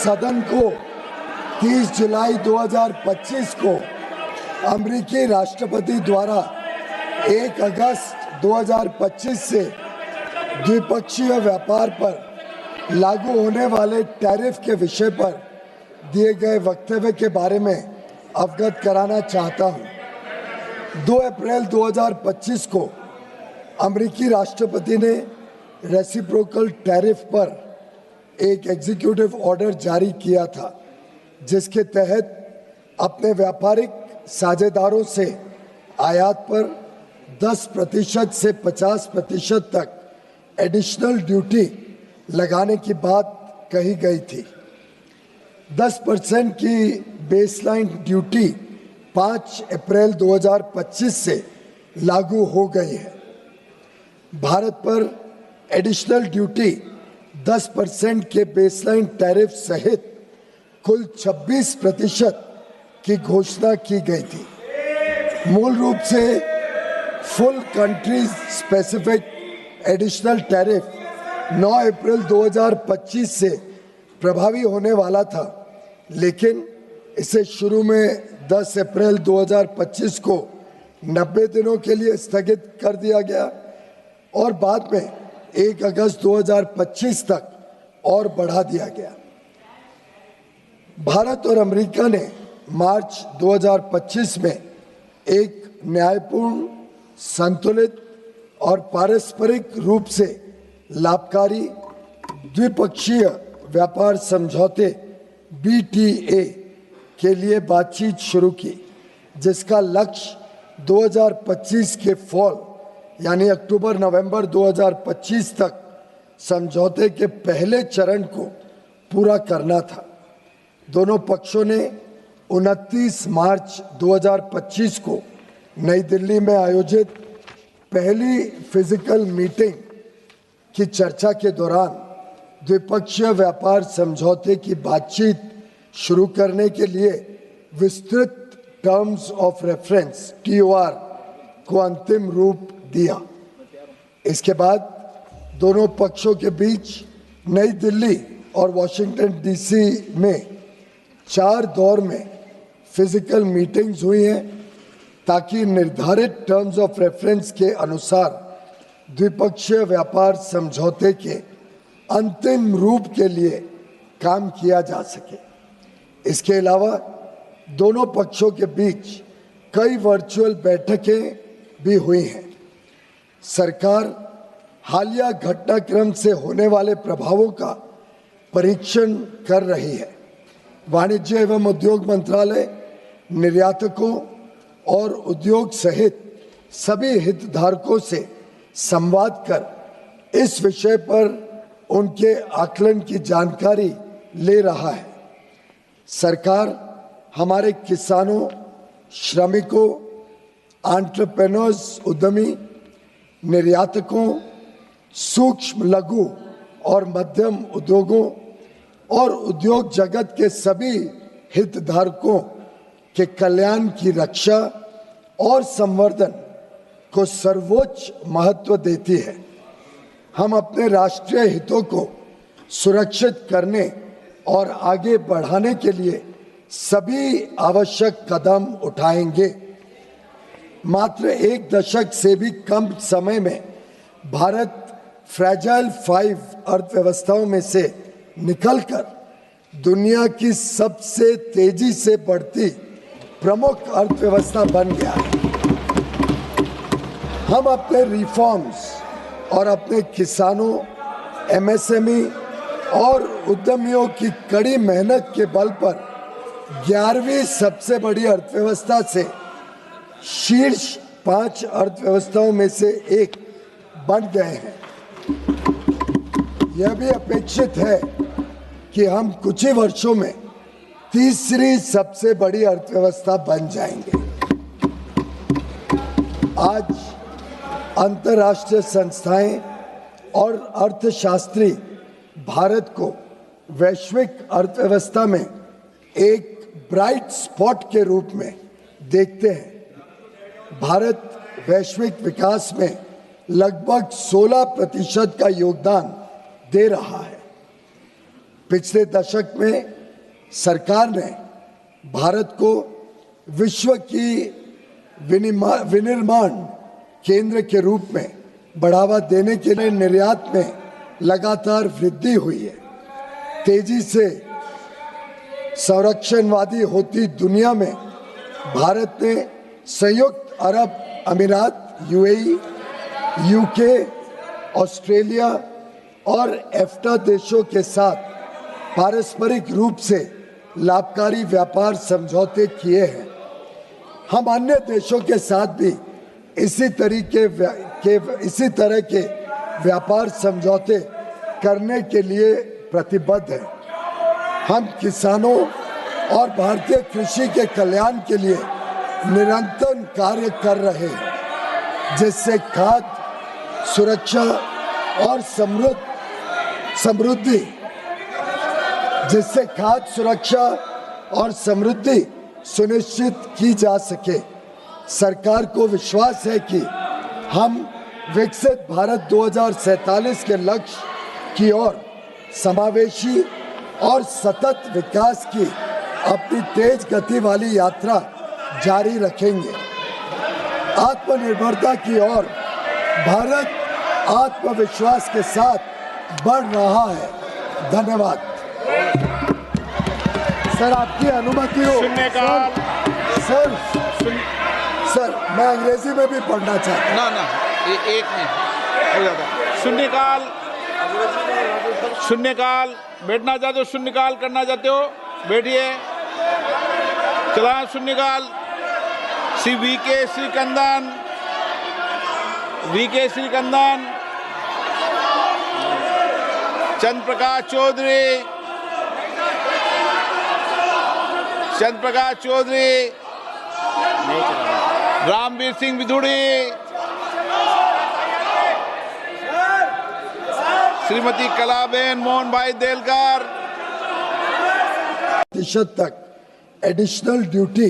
सदन को 30 जुलाई 2025 को अमेरिकी राष्ट्रपति द्वारा 1 अगस्त 2025 से द्विपक्षीय व्यापार पर लागू होने वाले टैरिफ के विषय पर दिए गए वक्तव्य के बारे में अवगत कराना चाहता हूं। 2 अप्रैल 2025 को अमेरिकी राष्ट्रपति ने रेसिप्रोकल टैरिफ पर एक एग्जीक्यूटिव ऑर्डर जारी किया था, जिसके तहत अपने व्यापारिक साझेदारों से आयात पर 10% से 50% तक एडिशनल ड्यूटी लगाने की बात कही गई थी। 10% की बेसलाइन ड्यूटी 5 अप्रैल 2025 से लागू हो गई है। भारत पर एडिशनल ड्यूटी 10% के बेसलाइन टैरिफ सहित कुल 26% की घोषणा की गई थी। मूल रूप से full country specific additional tariff 9 अप्रैल 2025 से प्रभावी होने वाला था, लेकिन इसे शुरू में 10 अप्रैल 2025 को 90 दिनों के लिए स्थगित कर दिया गया और बाद में 1 अगस्त 2025 तक और बढ़ा दिया गया। भारत और अमेरिका ने मार्च 2025 में एक न्यायपूर्ण, संतुलित और पारस्परिक रूप से लाभकारी द्विपक्षीय व्यापार समझौते BTA के लिए बातचीत शुरू की, जिसका लक्ष्य 2025 के फॉल यानी अक्टूबर-नवंबर 2025 तक समझौते के पहले चरण को पूरा करना था। दोनों पक्षों ने 29 मार्च 2025 को नई दिल्ली में आयोजित पहली फिजिकल मीटिंग की चर्चा के दौरान द्विपक्षीय व्यापार समझौते की बातचीत शुरू करने के लिए विस्तृत टर्म्स ऑफ रेफरेंस TOR को अंतिम रूप दिया। इसके बाद दोनों पक्षों के बीच नई दिल्ली और वॉशिंगटन DC में 4 दौर में फिजिकल मीटिंग्स हुई हैं, ताकि निर्धारित टर्म्स ऑफ रेफरेंस के अनुसार द्विपक्षीय व्यापार समझौते के अंतिम रूप के लिए काम किया जा सके। इसके अलावा दोनों पक्षों के बीच कई वर्चुअल बैठकें भी हुई हैं। सरकार हालिया घटनाक्रम से होने वाले प्रभावों का परीक्षण कर रही है। वाणिज्य एवं उद्योग मंत्रालय निर्यातकों और उद्योग सहित सभी हितधारकों से संवाद कर इस विषय पर उनके आकलन की जानकारी ले रहा है। सरकार हमारे किसानों, श्रमिकों, एंटरप्रेन्योर्स, उद्यमी, निर्यातकों, सूक्ष्म, लघु और मध्यम उद्योगों और उद्योग जगत के सभी हितधारकों के कल्याण की रक्षा और संवर्धन को सर्वोच्च महत्व देती है। हम अपने राष्ट्रीय हितों को सुरक्षित करने और आगे बढ़ाने के लिए सभी आवश्यक कदम उठाएंगे। मात्र 1 दशक से भी कम समय में भारत फ्रैजाइल 5 अर्थव्यवस्थाओं में से निकलकर दुनिया की सबसे तेजी से बढ़ती प्रमुख अर्थव्यवस्था बन गया है। हम अपने रिफॉर्म्स और अपने किसानों, MSME और उद्यमियों की कड़ी मेहनत के बल पर 11वीं सबसे बड़ी अर्थव्यवस्था से शीर्ष 5 अर्थव्यवस्थाओं में से एक बन गए हैं। यह भी अपेक्षित है कि हम कुछ ही वर्षों में तीसरी सबसे बड़ी अर्थव्यवस्था बन जाएंगे। आज अंतर्राष्ट्रीय संस्थाएं और अर्थशास्त्री भारत को वैश्विक अर्थव्यवस्था में एक ब्राइट स्पॉट के रूप में देखते हैं। भारत वैश्विक विकास में लगभग 16% का योगदान दे रहा है। पिछले दशक में सरकार ने भारत को विश्व की विनिर्माण केंद्र के रूप में बढ़ावा देने के लिए निर्यात में लगातार वृद्धि हुई है। तेजी से संरक्षणवादी होती दुनिया में भारत ने संयुक्त अरब अमीरात, यूएई, यूके, ऑस्ट्रेलिया और एफ्टा देशों के साथ पारस्परिक रूप से लाभकारी व्यापार समझौते किए हैं। हम अन्य देशों के साथ भी इसी तरह के व्यापार समझौते करने के लिए प्रतिबद्ध हैं। हम किसानों और भारतीय कृषि के कल्याण के लिए निरंतर कार्य कर रहे हैं, जिससे खाद्य सुरक्षा और समृद्धि सुनिश्चित की जा सके। सरकार को विश्वास है कि हम विकसित भारत 2047 के लक्ष्य की ओर समावेशी और सतत विकास की अपनी तेज गति वाली यात्रा जारी रखेंगे। आत्मनिर्भरता की ओर भारत आत्मविश्वास के साथ बढ़ रहा है। धन्यवाद। सर, आपकी अनुमति हो? सर, मैं अंग्रेजी में भी पढ़ना चाहता हूँ। ना, एक मिनट। शून्यकाल बैठना चाहते हो, शून्यकाल करना चाहते हो, बैठिए। चला शून्यकाल। श्री वीके श्रीकंदन, चंद्र प्रकाश चौधरी, रामवीर सिंह विधुड़ी, श्रीमती कलाबेन मोहन भाई देलकर। तक एडिशनल ड्यूटी